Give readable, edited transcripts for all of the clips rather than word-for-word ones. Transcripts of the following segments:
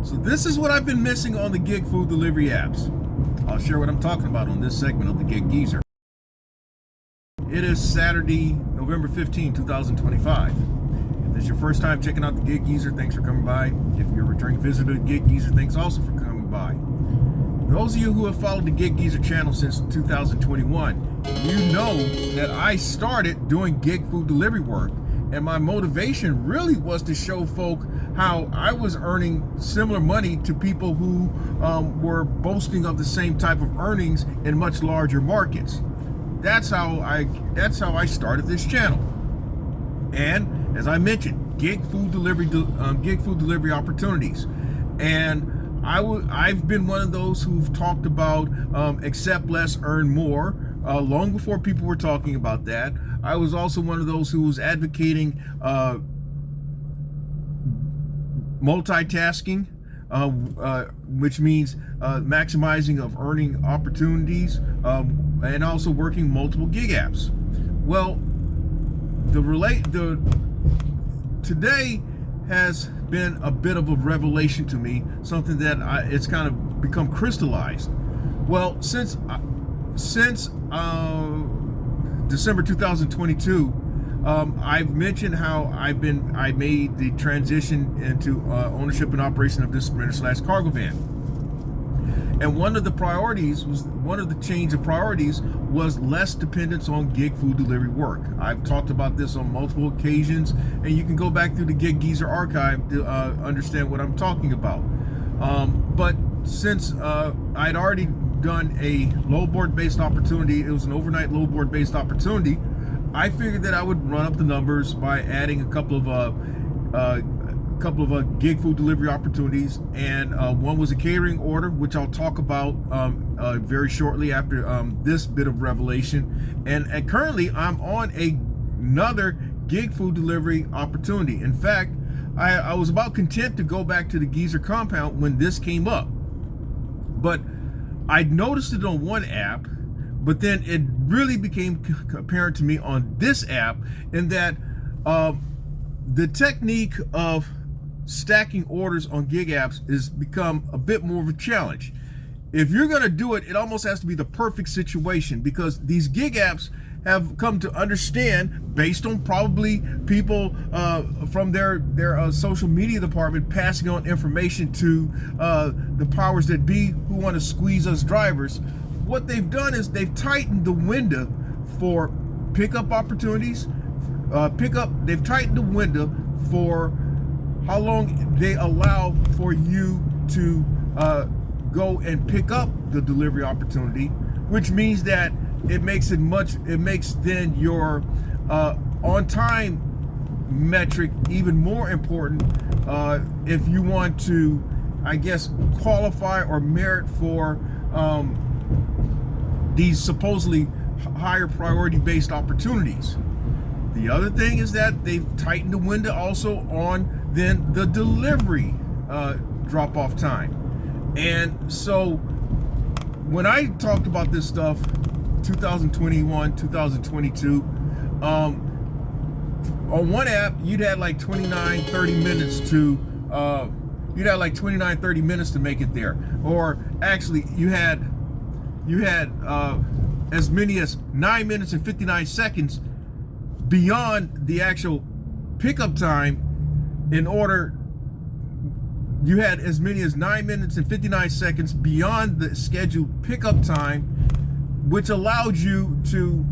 So this is what I've been missing on the gig food delivery apps. I'll share what I'm talking about on this segment of the Gig Geezer. It is Saturday, November 15, 2025. If this is your first time checking out the Gig Geezer, thanks for coming by. If you're a returning visitor to the Gig Geezer, thanks also for coming by. Those of you who have followed the Gig Geezer channel since 2021, you know that I started doing gig food delivery work, and my motivation really was to show folk how I was earning similar money to people who were boasting of the same type of earnings in much larger markets. That's how I started this channel. And as I mentioned, gig food delivery opportunities. And I've been one of those who've talked about accept less, earn more, long before people were talking about that. I was also one of those who was advocating multitasking, which means maximizing of earning opportunities, and also working multiple gig apps. Well, today has been a bit of a revelation to me, something that it's kind of become crystallized. Well, since December 2022, I've mentioned how I made the transition into ownership and operation of this Sprinter/cargo van. And one of the change of priorities was less dependence on gig food delivery work. I've talked about this on multiple occasions, and you can go back through the Gig Geezer archive to understand what I'm talking about. But since I'd already done a load board based opportunity, it was an overnight load board based opportunity, I figured that I would run up the numbers by adding a couple of gig food delivery opportunities, and one was a catering order, which I'll talk about very shortly after this bit of revelation. And currently I'm on another gig food delivery opportunity. In fact, I was about content to go back to the Geezer compound when this came up, but I noticed it on one app, but then it really became apparent to me on this app, in that the technique of stacking orders on gig apps has become a bit more of a challenge. If you're going to do it, it almost has to be the perfect situation, because these gig apps have come to understand, based on probably people from their social media department passing on information to the powers that be who want to squeeze us drivers. What they've done is they've tightened the window for pickup opportunities. They've tightened the window for how long they allow for you to go and pick up the delivery opportunity, which means that it makes then your on time metric even more important if you want to, I guess, qualify or merit for these supposedly higher priority based opportunities. The other thing is that they've tightened the window also on then the delivery drop-off time. And so when I talked about this stuff 2021, 2022, on one app you'd had like 29-30 minutes to make it there, or actually you had as many as 9 minutes and 59 seconds beyond the actual pickup time. You had as many as 9 minutes and 59 seconds beyond the scheduled pickup time, which allowed you to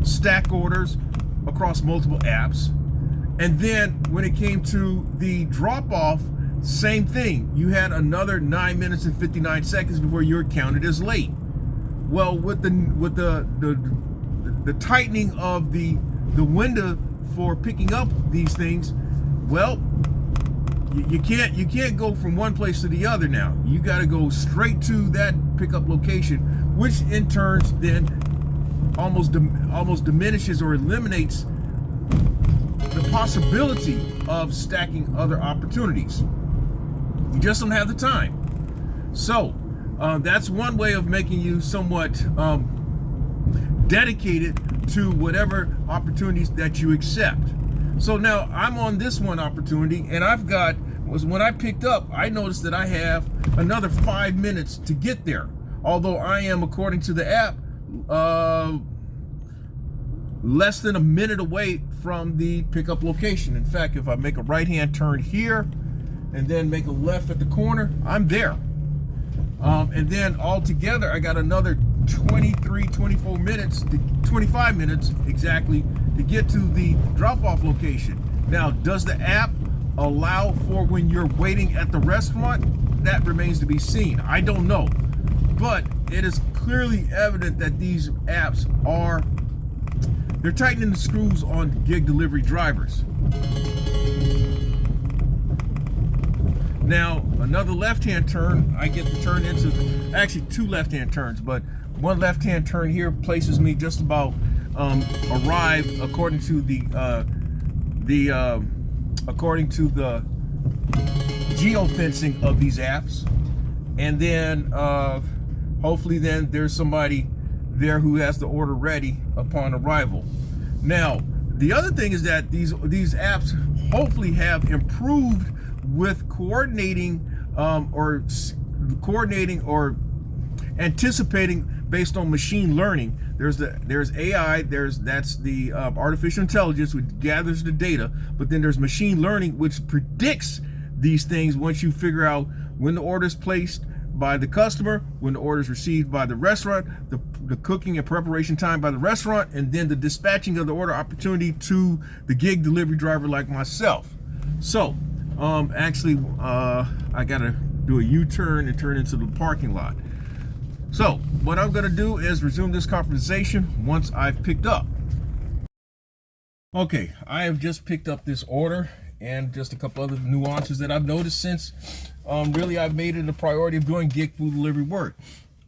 stack orders across multiple apps. And then when it came to the drop-off, same thing. You had another 9 minutes and 59 seconds before you were counted as late. Well, with the tightening of the window for picking up these things, well, you can't go from one place to the other now. You got to go straight to that pickup location, which in turn then almost diminishes or eliminates the possibility of stacking other opportunities. You just don't have the time. So that's one way of making you somewhat dedicated to whatever opportunities that you accept. So now I'm on this one opportunity, and I've got was when I picked up, I noticed that I have another 5 minutes to get there. Although I am, according to the app, less than a minute away from the pickup location. In fact, if I make a right-hand turn here and then make a left at the corner, I'm there. And then altogether, I got another 24 minutes, 25 minutes exactly to get to the drop-off location. Now, does the app allow for when you're waiting at the restaurant? That remains to be seen. I don't know. But it is clearly evident that these apps they're tightening the screws on gig delivery drivers. Now, another left-hand turn, I get to turn into, actually 2 left-hand turns, but one left-hand turn here places me just about arrive according to the geofencing of these apps. And then hopefully then there's somebody there who has the order ready upon arrival. Now, the other thing is that these apps hopefully have improved with coordinating or anticipating based on machine learning. There's AI, that's the artificial intelligence, which gathers the data, but then there's machine learning, which predicts these things once you figure out when the order is placed by the customer, when the order is received by the restaurant, the cooking and preparation time by the restaurant, and then the dispatching of the order opportunity to the gig delivery driver like myself. So actually I gotta do a U-turn and turn into the parking lot. So what I'm gonna do is resume this conversation once I've picked up. Okay, I have just picked up this order and just a couple other nuances that I've noticed since really I've made it a priority of doing gig food delivery work.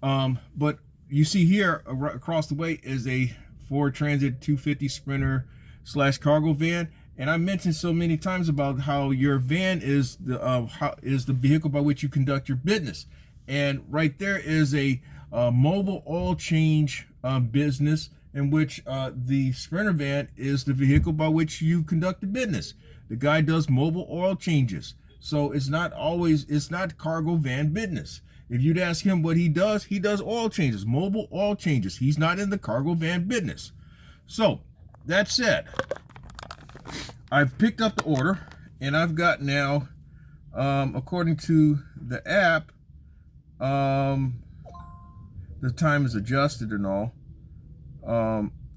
But you see here across the way is a Ford Transit 250 Sprinter / cargo van. And I mentioned so many times about how your van is the vehicle by which you conduct your business. And right there is a mobile oil change business in which the Sprinter van is the vehicle by which you conduct the business. The guy does mobile oil changes. So it's not cargo van business. If you'd ask him what he does oil changes, mobile oil changes. He's not in the cargo van business. So that said, I've picked up the order and I've got now, according to the app, the time is adjusted and all.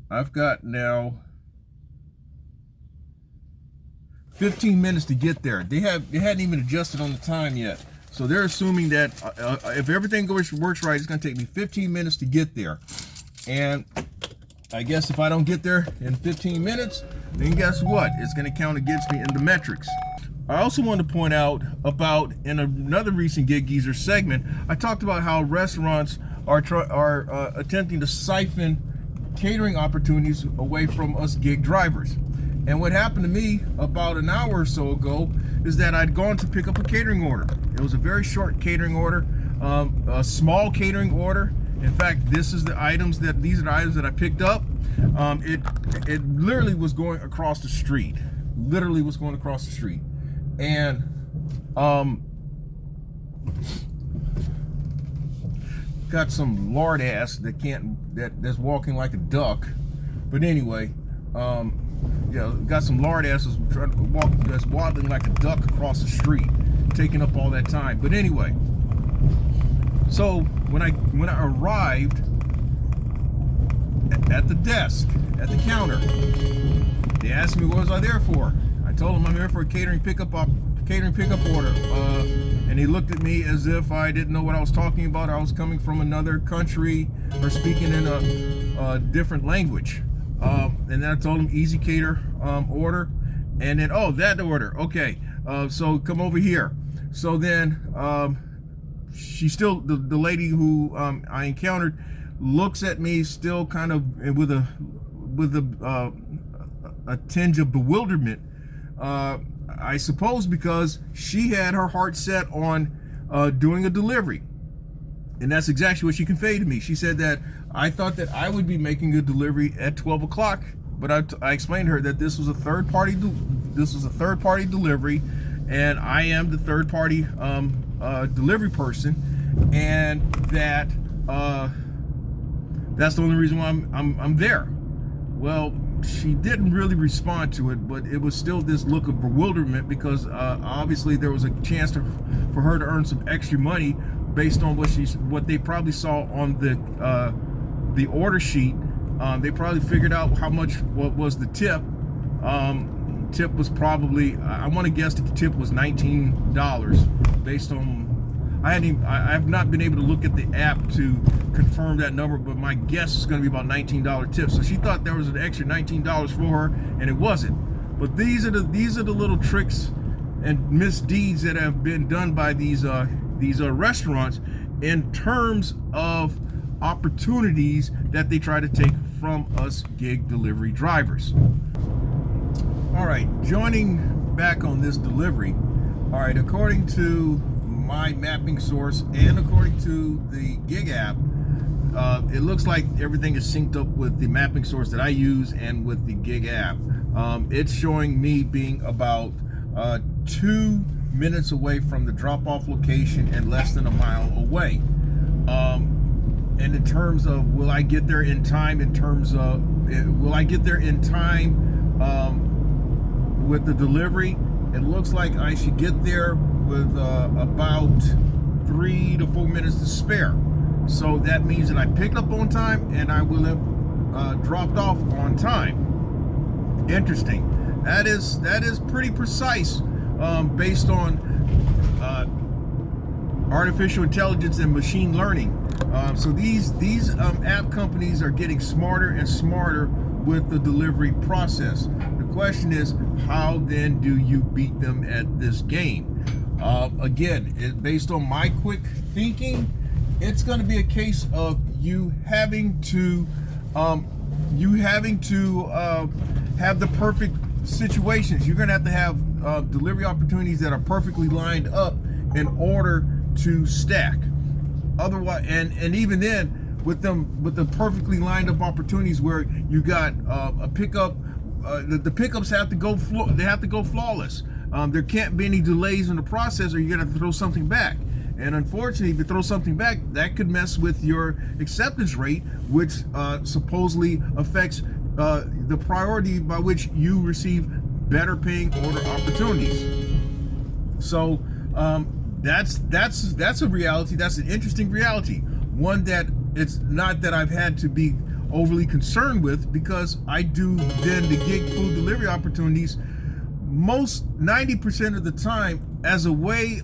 I've got now 15 minutes to get there. They hadn't even adjusted on the time yet. So they're assuming that if everything works right, it's going to take me 15 minutes to get there. And I guess if I don't get there in 15 minutes, then guess what? It's going to count against me in the metrics. I also want to point out about, in another recent Gig Geezer segment, I talked about how restaurants are attempting to siphon catering opportunities away from us gig drivers. And what happened to me about an hour or so ago is that I'd gone to pick up a catering order. It was a very short catering order, a small catering order. In fact, these are the items that I picked up. It literally was going across the street. And got some lard ass that's walking like a duck. But anyway, yeah, got some lard asses trying to walk, that's waddling like a duck across the street, taking up all that time. But anyway, so when I arrived at the desk, at the counter, they asked me what was I there for. I told them I'm here for a catering pickup order, and he looked at me as if I didn't know what I was talking about. I was coming from another country or speaking in a different language. And then I told him ezcater order, and then that order, okay, so come over here. So then she still, the lady who I encountered looks at me still kind of with a tinge of bewilderment, I suppose because she had her heart set on doing a delivery. And that's exactly what she conveyed to me. She said that I thought that I would be making a delivery at 12 o'clock, but I explained to her that this was a third party delivery, and I am the third party delivery person, and that's the only reason why I'm there. Well, she didn't really respond to it, but it was still this look of bewilderment, because obviously there was a chance for her to earn some extra money based on what they probably saw on the order sheet. They probably figured out what was the tip. Tip was probably, I want to guess that the tip was $19 based on, I have not been able to look at the app to confirm that number, but my guess is going to be about $19 tip. So she thought there was an extra $19 for her, and it wasn't. But these are the little tricks and misdeeds that have been done by these restaurants in terms of opportunities that they try to take from us gig delivery drivers. All right, joining back on this delivery. All right, according to my mapping source and according to the gig app, it looks like everything is synced up with the mapping source that I use and with the gig app. It's showing me being about 2 minutes away from the drop-off location and less than a mile away. And in terms of will I get there in time, with the delivery, it looks like I should get there with about 3 to 4 minutes to spare. So that means that I picked up on time and I will have dropped off on time. Interesting. That is pretty precise, based on artificial intelligence and machine learning. So these app companies are getting smarter and smarter with the delivery process. The question is, how then do you beat them at this game? Again, based on my quick thinking, it's going to be a case of you having to have the perfect situations. You're going to have delivery opportunities that are perfectly lined up in order to stack. Otherwise, and even then, with the perfectly lined up opportunities where you got a pickup, the pickups have to go flawless. There can't be any delays in the process, or you're gonna have to throw something back. And unfortunately, if you throw something back, that could mess with your acceptance rate, which supposedly affects the priority by which you receive better paying order opportunities. So that's a reality. That's an interesting reality. One that it's not that I've had to be overly concerned with, because I do then the gig food delivery opportunities most 90% of the time as a way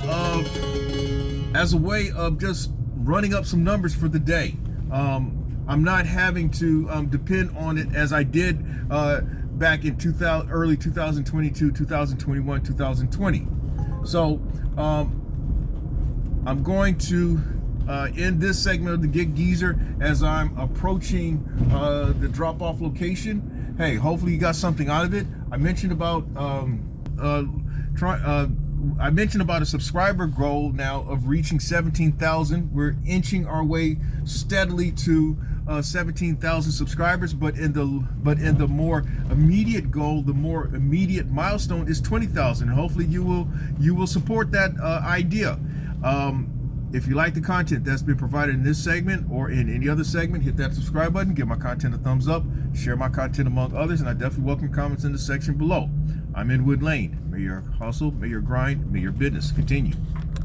of just running up some numbers for the day. I'm not having to depend on it as I did back in early 2022, 2021, 2020. So I'm going to end this segment of the Gig Geezer as I'm approaching the drop-off location. Hey, hopefully you got something out of it. I mentioned about a subscriber goal now of reaching 17,000. We're inching our way steadily to 17,000 subscribers, but in the more immediate goal, the more immediate milestone is 20,000. Hopefully you will support that idea. If you like the content that's been provided in this segment or in any other segment, hit that subscribe button, give my content a thumbs up, share my content among others, and I definitely welcome comments in the section below. I'm in Wood Lane. May your hustle, may your grind, may your business continue.